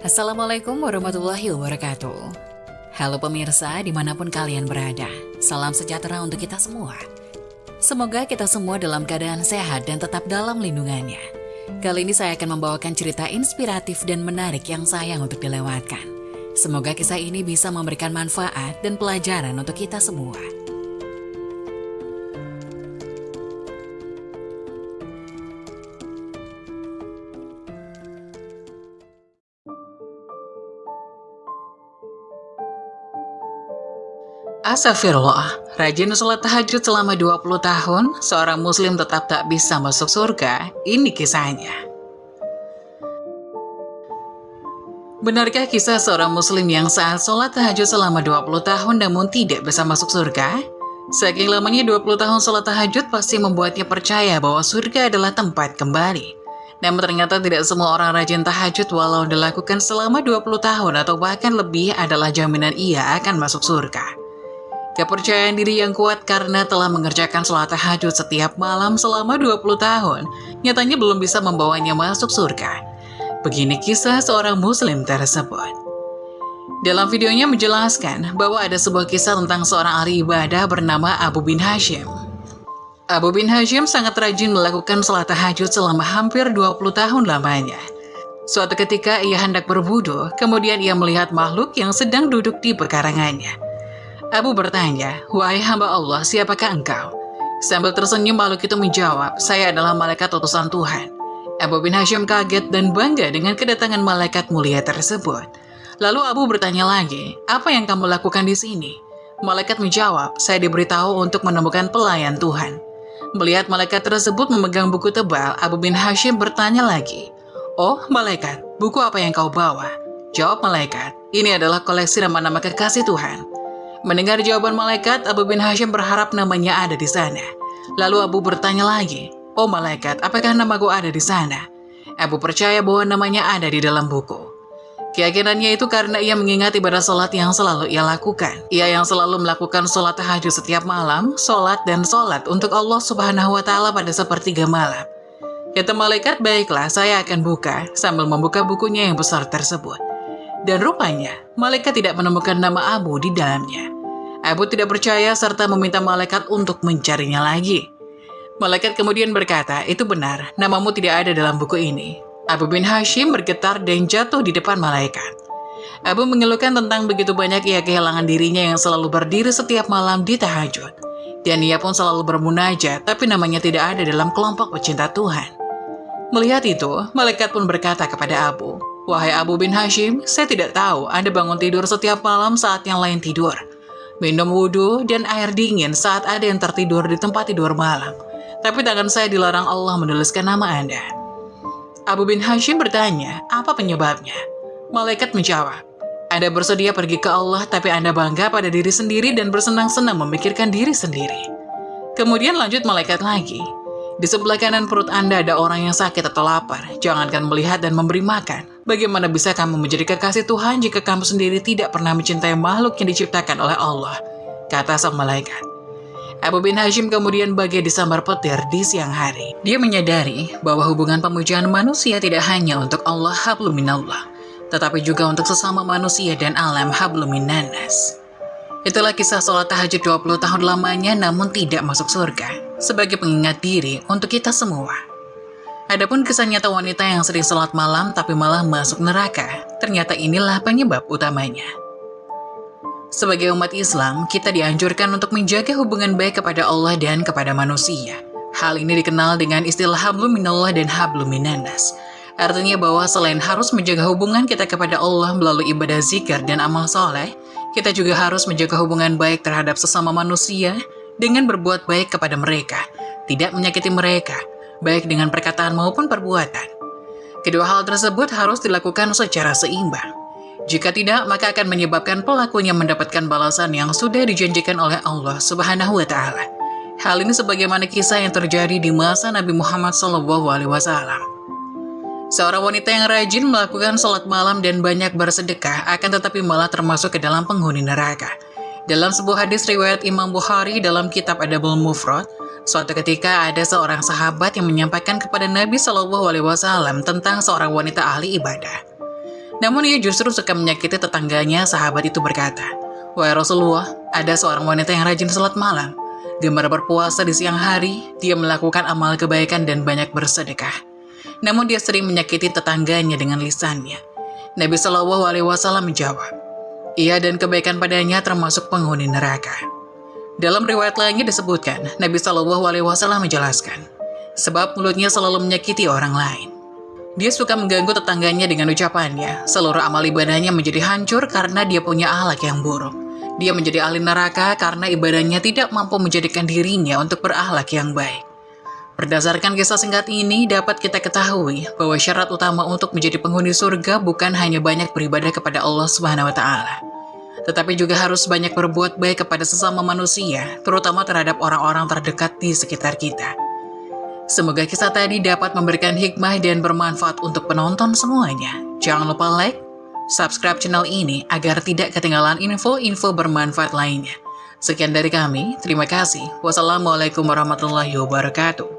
Assalamualaikum warahmatullahi wabarakatuh. Halo pemirsa dimanapun kalian berada, salam sejahtera untuk kita semua. Semoga kita semua dalam keadaan sehat dan tetap dalam lindungannya. Kali ini saya akan membawakan cerita inspiratif dan menarik yang sayang untuk dilewatkan. Semoga kisah ini bisa memberikan manfaat dan pelajaran untuk kita semua. Astagfirullah, rajin sholat tahajud selama 20 tahun, seorang muslim tetap tak bisa masuk surga. Ini kisahnya. Benarkah kisah seorang muslim yang saat sholat tahajud selama 20 tahun namun tidak bisa masuk surga? Saking lamanya 20 tahun sholat tahajud pasti membuatnya percaya bahwa surga adalah tempat kembali. Namun ternyata tidak semua orang rajin tahajud walau dilakukan selama 20 tahun atau bahkan lebih adalah jaminan ia akan masuk surga. Kepercayaan diri yang kuat karena telah mengerjakan sholat tahajud setiap malam selama 20 tahun, nyatanya belum bisa membawanya masuk surga. Begini kisah seorang muslim tersebut. Dalam videonya menjelaskan bahwa ada sebuah kisah tentang seorang ahli ibadah bernama Abu bin Hashim. Abu bin Hashim sangat rajin melakukan sholat tahajud selama hampir 20 tahun lamanya. Suatu ketika ia hendak berwudu, kemudian ia melihat makhluk yang sedang duduk di pekarangannya. Abu bertanya, "Wahai hamba Allah, siapakah engkau?" Sambil tersenyum makhluk itu menjawab, "Saya adalah malaikat utusan Tuhan." Abu bin Hashim kaget dan bangga dengan kedatangan malaikat mulia tersebut. Lalu Abu bertanya lagi, "Apa yang kamu lakukan di sini?" Malaikat menjawab, "Saya diberitahu untuk menemukan pelayan Tuhan." Melihat malaikat tersebut memegang buku tebal, Abu bin Hashim bertanya lagi, "Oh malaikat, buku apa yang kau bawa?" Jawab malaikat, "Ini adalah koleksi nama-nama kekasih Tuhan." Mendengar jawaban malaikat, Abu bin Hashim berharap namanya ada di sana. Lalu Abu bertanya lagi, "Oh malaikat, apakah namaku ada di sana?" Abu percaya bahwa namanya ada di dalam buku. Keyakinannya itu karena ia mengingat ibadah sholat yang selalu ia lakukan. Ia yang selalu melakukan sholat tahajud setiap malam, sholat dan sholat untuk Allah Subhanahu wa Ta'ala pada sepertiga malam. Kata malaikat, "Baiklah, saya akan buka," sambil membuka bukunya yang besar tersebut. Dan rupanya, malaikat tidak menemukan nama Abu di dalamnya. Abu tidak percaya serta meminta malaikat untuk mencarinya lagi. Malaikat kemudian berkata, "Itu benar, namamu tidak ada dalam buku ini." Abu bin Hashim bergetar dan jatuh di depan malaikat. Abu mengeluhkan tentang begitu banyak ia kehilangan dirinya yang selalu berdiri setiap malam di tahajud. Dan ia pun selalu bermunajat, tapi namanya tidak ada dalam kelompok pecinta Tuhan. Melihat itu, malaikat pun berkata kepada Abu, "Wahai Abu bin Hashim, saya tidak tahu Anda bangun tidur setiap malam saat yang lain tidur. Minum wudhu dan air dingin saat ada yang tertidur di tempat tidur malam. Tapi tangan saya dilarang Allah menuliskan nama Anda." Abu bin Hashim bertanya, "Apa penyebabnya?" Malaikat menjawab, "Anda bersedia pergi ke Allah tapi Anda bangga pada diri sendiri dan bersenang-senang memikirkan diri sendiri." Kemudian lanjut malaikat lagi, "Di sebelah kanan perut Anda ada orang yang sakit atau lapar. Jangankan melihat dan memberi makan. Bagaimana bisa kamu menjadi kekasih Tuhan jika kamu sendiri tidak pernah mencintai makhluk yang diciptakan oleh Allah?" kata sang malaikat. Abu bin Hashim kemudian bagai disambar petir di siang hari. Dia menyadari bahwa hubungan pemujaan manusia tidak hanya untuk Allah hablum minallah, tetapi juga untuk sesama manusia dan alam hablum minannas. Itulah kisah sholat tahajud 20 tahun lamanya namun tidak masuk surga, sebagai pengingat diri untuk kita semua. Adapun kisah nyata wanita yang sering sholat malam tapi malah masuk neraka, ternyata inilah penyebab utamanya. Sebagai umat Islam, kita dianjurkan untuk menjaga hubungan baik kepada Allah dan kepada manusia. Hal ini dikenal dengan istilah hablum minallah dan hablum minannas. Artinya bahwa selain harus menjaga hubungan kita kepada Allah melalui ibadah zikir dan amal soleh, kita juga harus menjaga hubungan baik terhadap sesama manusia dengan berbuat baik kepada mereka, tidak menyakiti mereka, baik dengan perkataan maupun perbuatan. Kedua hal tersebut harus dilakukan secara seimbang. Jika tidak, maka akan menyebabkan pelakunya mendapatkan balasan yang sudah dijanjikan oleh Allah Subhanahu wa Ta'ala. Hal ini sebagaimana kisah yang terjadi di masa Nabi Muhammad SAW. Seorang wanita yang rajin melakukan sholat malam dan banyak bersedekah akan tetapi malah termasuk ke dalam penghuni neraka. Dalam sebuah hadis riwayat Imam Bukhari dalam kitab Adabul Mufrad, suatu ketika ada seorang sahabat yang menyampaikan kepada Nabi SAW tentang seorang wanita ahli ibadah. Namun ia justru suka menyakiti tetangganya. Sahabat itu berkata, "Wahai Rasulullah, ada seorang wanita yang rajin salat malam, gemar berpuasa di siang hari, dia melakukan amal kebaikan dan banyak bersedekah. Namun dia sering menyakiti tetangganya dengan lisannya." Nabi Shallallahu Alaihi Wasallam menjawab, "Ia dan kebaikan padanya termasuk penghuni neraka." Dalam riwayat lainnya disebutkan, Nabi Shallallahu Alaihi Wasallam menjelaskan, sebab mulutnya selalu menyakiti orang lain. Dia suka mengganggu tetangganya dengan ucapannya. Seluruh amal ibadahnya menjadi hancur karena dia punya akhlak yang buruk. Dia menjadi ahli neraka karena ibadahnya tidak mampu menjadikan dirinya untuk berakhlak yang baik. Berdasarkan kisah singkat ini, dapat kita ketahui bahwa syarat utama untuk menjadi penghuni surga bukan hanya banyak beribadah kepada Allah Subhanahu wa Ta'ala, tetapi juga harus banyak berbuat baik kepada sesama manusia, terutama terhadap orang-orang terdekat di sekitar kita. Semoga kisah tadi dapat memberikan hikmah dan bermanfaat untuk penonton semuanya. Jangan lupa like, subscribe channel ini agar tidak ketinggalan info-info bermanfaat lainnya. Sekian dari kami, terima kasih. Wassalamualaikum warahmatullahi wabarakatuh.